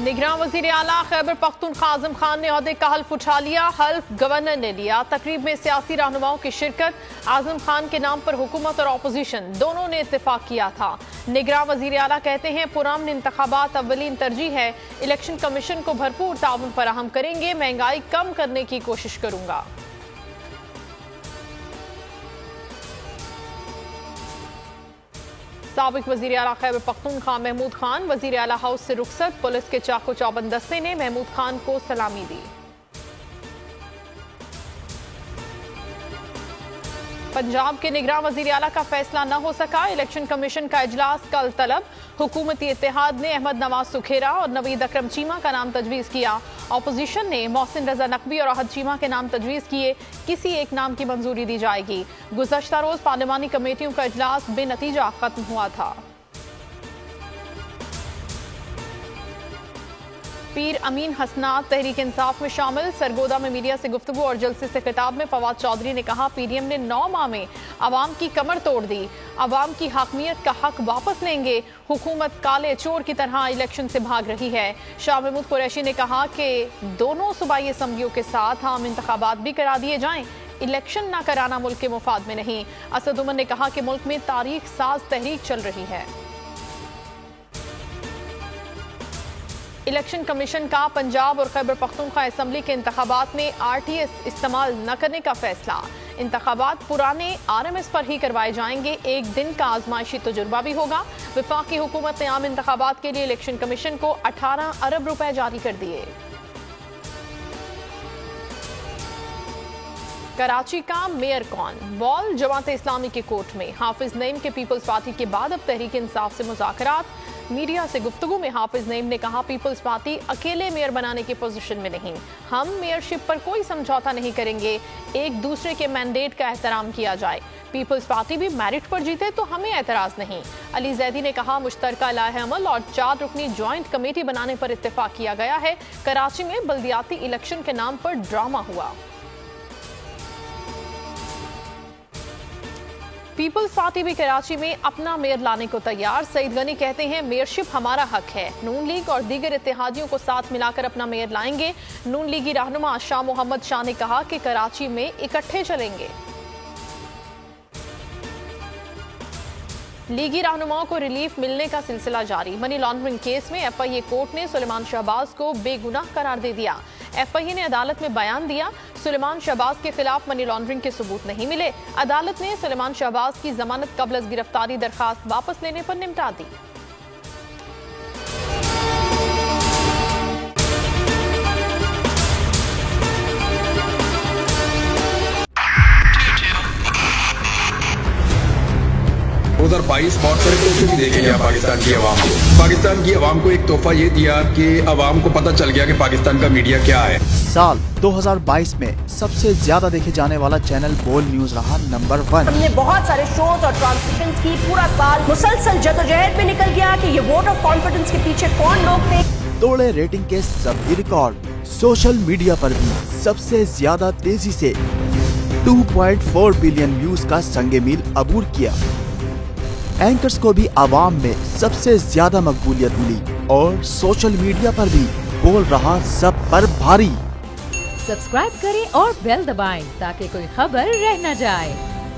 निगरान वजीर आला खैबर पख्तूनख्वा आजम खान ने ओहदे का हल्फ उठा लिया। हल्फ गवर्नर ने लिया। तकरीब में सियासी रहनुमाओं की शिरकत। आजम खान के नाम पर हुकूमत और अपोजिशन दोनों ने इत्तेफाक किया था। निगरान वजीर आला कहते हैं पुराने इंतखाबात अव्वलीन तरजीह है। इलेक्शन कमीशन को भरपूर ताउन फराहम करेंगे। महंगाई कम करने की कोशिश करूंगा। साबिक वजीर आला खैबर पख्तूनख्वा महमूद खान वजीर आला हाउस से रुखसत। पुलिस के चाको चौबंद दस्ते ने महमूद खान को सलामी दी। पंजाब के निगरान वजीर आला का फैसला न हो सका। इलेक्शन कमीशन का इजलास कल तलब। हुकूमती इत्तेहाद ने अहमद नवाज सुखेरा और नवीद अकरम चीमा का नाम तजवीज़ किया। अपोजिशन ने मोहसिन रजा नकवी और अहद चीमा के नाम तजवीज़ किए। किसी एक नाम की मंजूरी दी जाएगी। गुज़श्ता रोज पार्लिमानी कमेटियों का इजलास बेनतीजा खत्म हुआ था। पीर अमीन हसनात तहरीक इंसाफ में शामिल। सरगोदा में मीडिया से गुफ्तगू और जलसे से खिताब में फवाद चौधरी ने कहा पीडीएम ने 9 माह में अवाम की कमर तोड़ दी। अवाम की हाकमियत का हक वापस लेंगे। हुकूमत काले चोर की तरह इलेक्शन से भाग रही है। शाह महमूद कुरैशी ने कहा कि दोनों सूबाई असम्बलियों के साथ आम इंतखाबात भी करा दिए जाएं। इलेक्शन न कराना मुल्क के मुफाद में नहीं। असद उमर ने कहा कि मुल्क में तारीख साज तहरीक चल रही है। इलेक्शन कमीशन का पंजाब और खैबर पख्तूनख्वा असम्बली के इंतखाबात में आरटीएस इस्तेमाल न करने का फैसला। इंतखाबात पुराने आरएमएस पर ही करवाए जाएंगे। एक दिन का आजमाइशी तजुर्बा भी होगा। वफाकी हुकूमत ने आम इंतखाबात के लिए इलेक्शन कमीशन को 18 अरब रुपए जारी कर दिए। कराची का मेयर कौन? बॉल जमात इस्लामी के कोर्ट में। हाफिज नईम के पीपल्स पार्टी के बाद अब तहरीक इंसाफ से मुज़ाकरात। मीडिया से गुफ्तगू में हाफिज नईम ने कहा पीपल्स पार्टी अकेले मेयर बनाने की पोजीशन में नहीं। हम मेयरशिप पर कोई समझौता नहीं करेंगे। एक दूसरे के मैंडेट का एहतराम किया जाए। पीपल्स पार्टी भी मेरिट पर जीते तो हमें एतराज नहीं। अली जैदी ने कहा मुश्तरका लाहे अमल और 4 रुकनी ज्वाइंट कमेटी बनाने पर इत्तेफाक किया गया है। कराची में बल्दियाती इलेक्शन के नाम पर ड्रामा हुआ। पीपल्स पार्टी भी कराची में अपना मेयर लाने को तैयार। सईद गनी कहते हैं मेयरशिप हमारा हक है। नून लीग और दीगर इत्तेहादियों को साथ मिलाकर अपना मेयर लाएंगे। नून लीगी रहनुमा शाह मोहम्मद शाह ने कहा कि कराची में इकट्ठे चलेंगे। लीगी रहनुमाओं को रिलीफ मिलने का सिलसिला जारी। मनी लॉन्ड्रिंग केस में एफआईए कोर्ट ने सुलेमान शहबाज को बेगुनाह करार दे दिया। एफआईए ने अदालत में बयान दिया सुलेमान शहबाज के खिलाफ मनी लॉन्ड्रिंग के सबूत नहीं मिले। अदालत ने सुलेमान शहबाज की जमानत कबल गिरफ्तारी दरखास्त वापस लेने पर निपटा दी। उधर 22 बहुत सारे तोहफे भी देखे गया पाकिस्तान की आवाम को। पाकिस्तान की आवाम को एक तोहफा ये दिया कि आवाम को पता चल गया कि पाकिस्तान का मीडिया क्या है। साल 2022 में सबसे ज्यादा देखे जाने वाला चैनल बोल न्यूज रहा नंबर 1। हमने बहुत सारे शोज और ट्रांसमिशंस की। पूरा साल मुसलसल जदोजहद में निकल गया कि ये वोट ऑफ कॉन्फिडेंस के पीछे कौन लोग थे। तोड़े रेटिंग के सभी रिकॉर्ड। सोशल मीडिया पर भी सबसे ज्यादा तेजी से 2.4 बिलियन व्यूज का संगे मील अबूर किया। एंकर्स को भी आवाम में सबसे ज्यादा मकबूलियत मिली और सोशल मीडिया पर भी बोल रहा सब पर भारी। सब्सक्राइब करें और बेल दबाएं ताकि कोई खबर रह न जाए।